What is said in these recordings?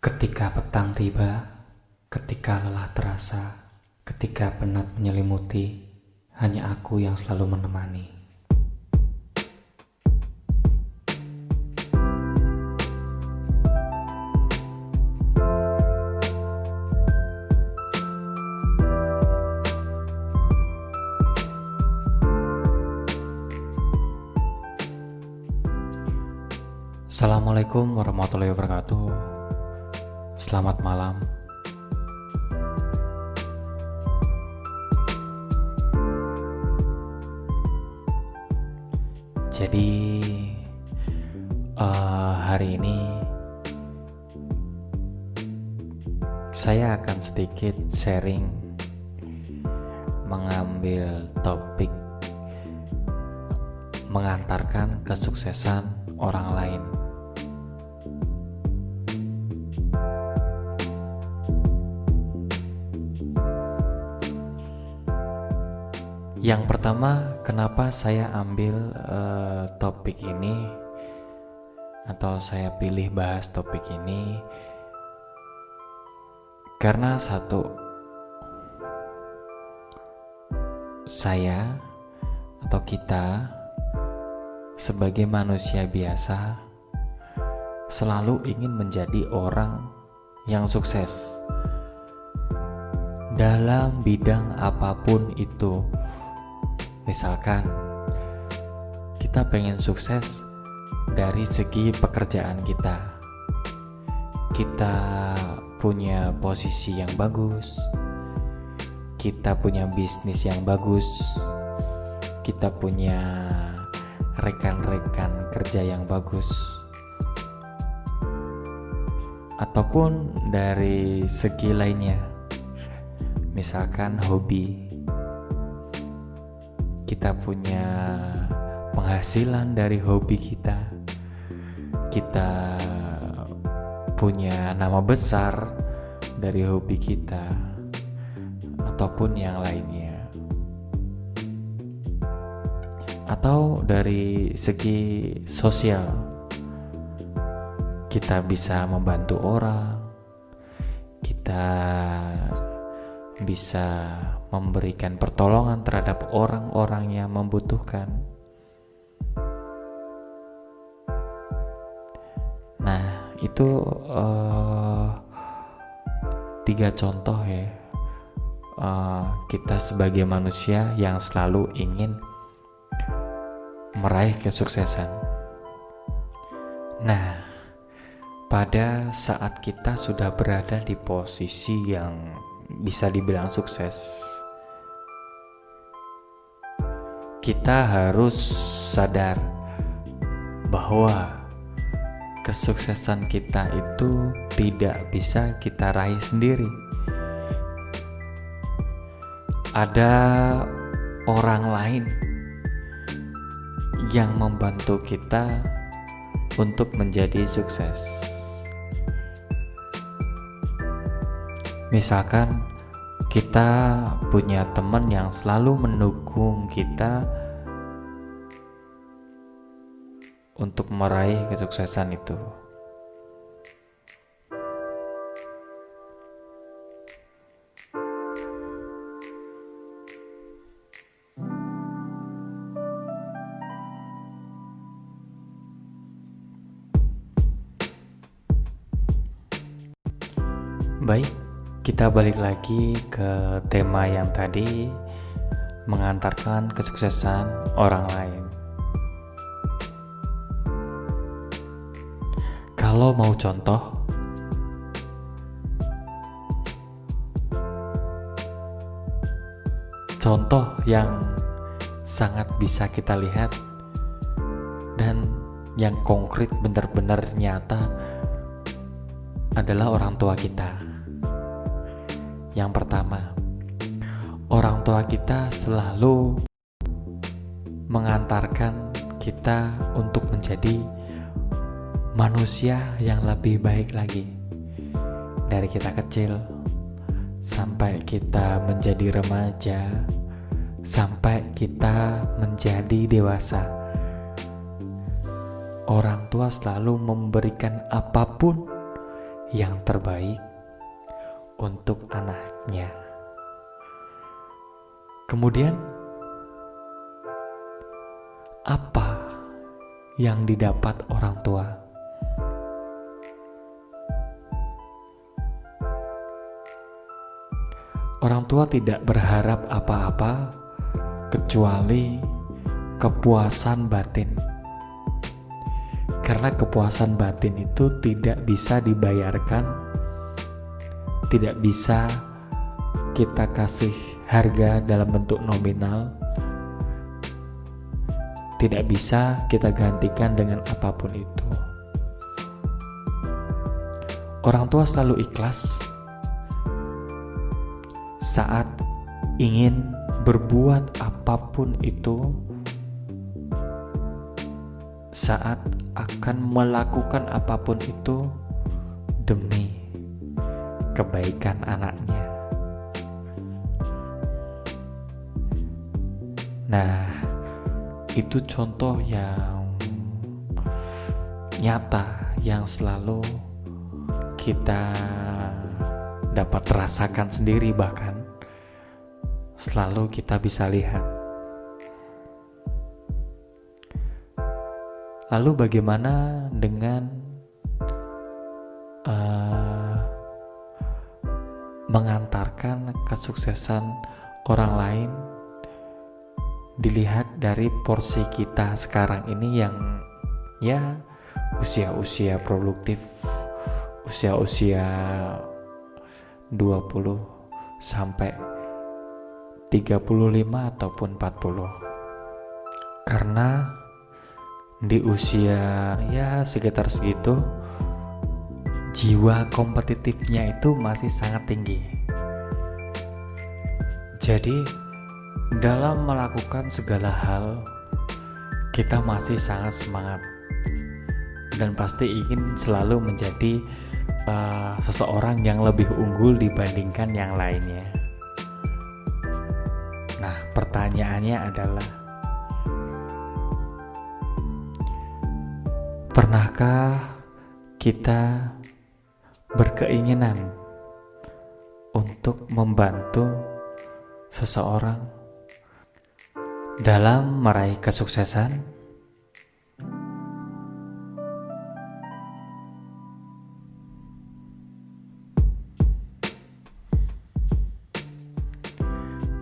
Ketika petang tiba, ketika lelah terasa, ketika penat menyelimuti, hanya aku yang selalu menemani. Assalamualaikum warahmatullahi wabarakatuh. Selamat malam. Jadi hari ini saya akan sedikit sharing, mengambil topik mengantarkan kesuksesan orang lain. Yang pertama, kenapa saya ambil topik ini atau saya pilih bahas topik ini? Karena satu, saya atau kita sebagai manusia biasa selalu ingin menjadi orang yang sukses dalam bidang apapun itu. Misalkan kita pengen sukses dari segi pekerjaan kita punya posisi yang bagus, kita punya bisnis yang bagus, kita punya rekan-rekan kerja yang bagus, ataupun dari segi lainnya, misalkan hobi. Kita punya penghasilan dari hobi kita punya nama besar dari hobi kita, ataupun yang lainnya. Atau dari segi sosial, kita bisa membantu orang, kita bisa memberikan pertolongan terhadap orang-orang yang membutuhkan. Nah, itu 3 contoh ya, kita sebagai manusia yang selalu ingin meraih kesuksesan. Nah, pada saat kita sudah berada di posisi yang bisa dibilang sukses, kita harus sadar bahwa kesuksesan kita itu tidak bisa kita raih sendiri. Ada orang lain yang membantu kita untuk menjadi sukses. Misalkan kita punya teman yang selalu mendukung kita untuk meraih kesuksesan itu. Baik, kita balik lagi ke tema yang tadi, mengantarkan kesuksesan orang lain. Kalau mau contoh yang sangat bisa kita lihat dan yang konkret benar-benar nyata adalah orang tua kita. Yang pertama, orang tua kita selalu mengantarkan kita untuk menjadi manusia yang lebih baik lagi. Dari kita kecil sampai kita menjadi remaja, sampai kita menjadi dewasa, orang tua selalu memberikan apapun yang terbaik untuk anaknya. Kemudian, apa yang didapat orang tua? Orang tua tidak berharap apa-apa kecuali kepuasan batin. Karena kepuasan batin itu tidak bisa dibayarkan, tidak bisa kita kasih harga dalam bentuk nominal, tidak bisa kita gantikan dengan apapun itu. Orang tua selalu ikhlas saat ingin berbuat apapun itu, saat akan melakukan apapun itu demi kebaikan anaknya. Nah, itu contoh yang nyata yang selalu kita dapat rasakan sendiri, bahkan selalu kita bisa lihat. Lalu bagaimana dengan mengantarkan kesuksesan orang lain dilihat dari porsi kita sekarang ini yang ya usia-usia produktif, usia-usia 20 sampai 35 ataupun 40. Karena di usia ya sekitar segitu, jiwa kompetitifnya itu masih sangat tinggi. Jadi dalam melakukan segala hal, kita masih sangat semangat dan pasti ingin selalu menjadi seseorang yang lebih unggul dibandingkan yang lainnya. Nah, pertanyaannya adalah, pernahkah kita berkeinginan untuk membantu seseorang dalam meraih kesuksesan?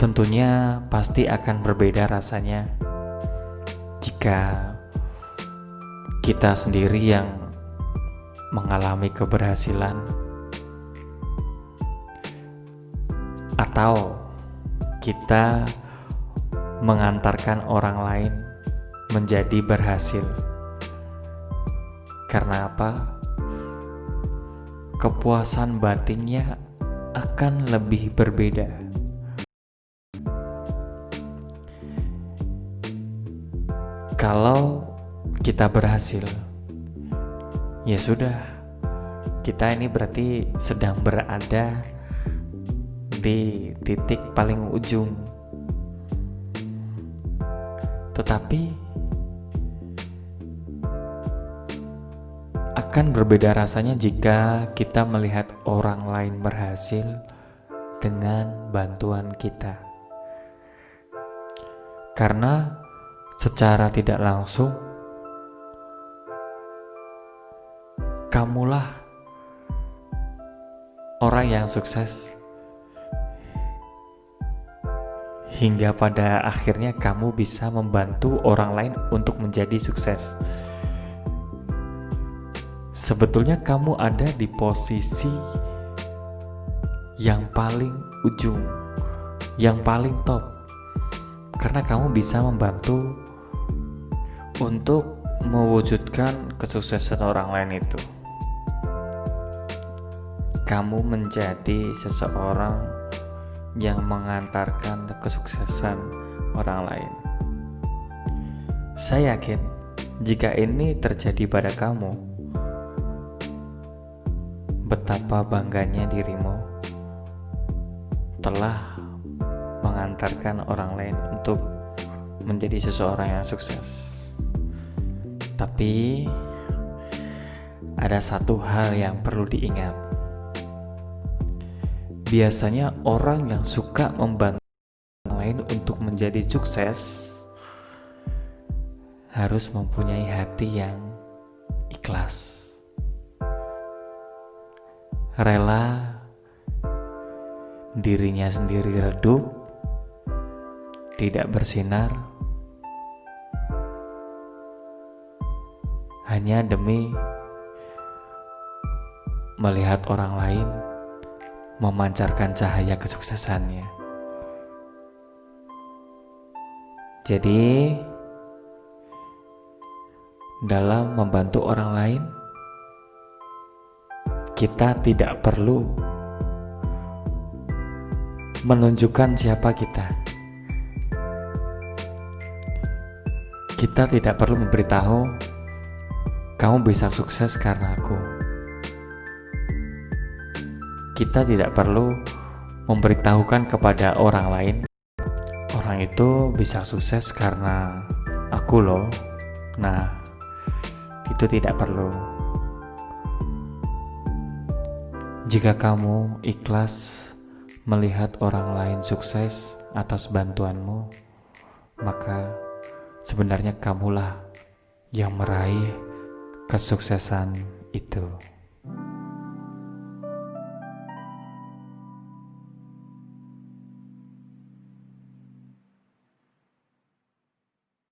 Tentunya pasti akan berbeda rasanya jika kita sendiri yang mengalami keberhasilan atau kita mengantarkan orang lain menjadi berhasil. Karena apa? Kepuasan batinnya akan lebih berbeda. Kalau kita berhasil, ya sudah, kita ini berarti sedang berada di titik paling ujung. Tetapi akan berbeda rasanya jika kita melihat orang lain berhasil dengan bantuan kita. Karena secara tidak langsung, kamulah orang yang sukses, hingga pada akhirnya kamu bisa membantu orang lain untuk menjadi sukses. Sebetulnya kamu ada di posisi yang paling ujung, yang paling top, karena kamu bisa membantu untuk mewujudkan kesuksesan orang lain itu. Kamu menjadi seseorang yang mengantarkan kesuksesan orang lain. Saya yakin jika ini terjadi pada kamu, betapa bangganya dirimu telah mengantarkan orang lain untuk menjadi seseorang yang sukses. Tapi ada satu hal yang perlu diingat. Biasanya orang yang suka membantu orang lain untuk menjadi sukses harus mempunyai hati yang ikhlas, rela dirinya sendiri redup, tidak bersinar, hanya demi melihat orang lain memancarkan cahaya kesuksesannya. Jadi, dalam membantu orang lain, kita tidak perlu menunjukkan siapa kita. Kita tidak perlu memberitahu, kamu bisa sukses karena aku. Kita tidak perlu memberitahukan kepada orang lain, orang itu bisa sukses karena aku loh. Nah, itu tidak perlu. Jika kamu ikhlas melihat orang lain sukses atas bantuanmu, maka sebenarnya kamulah yang meraih kesuksesan itu.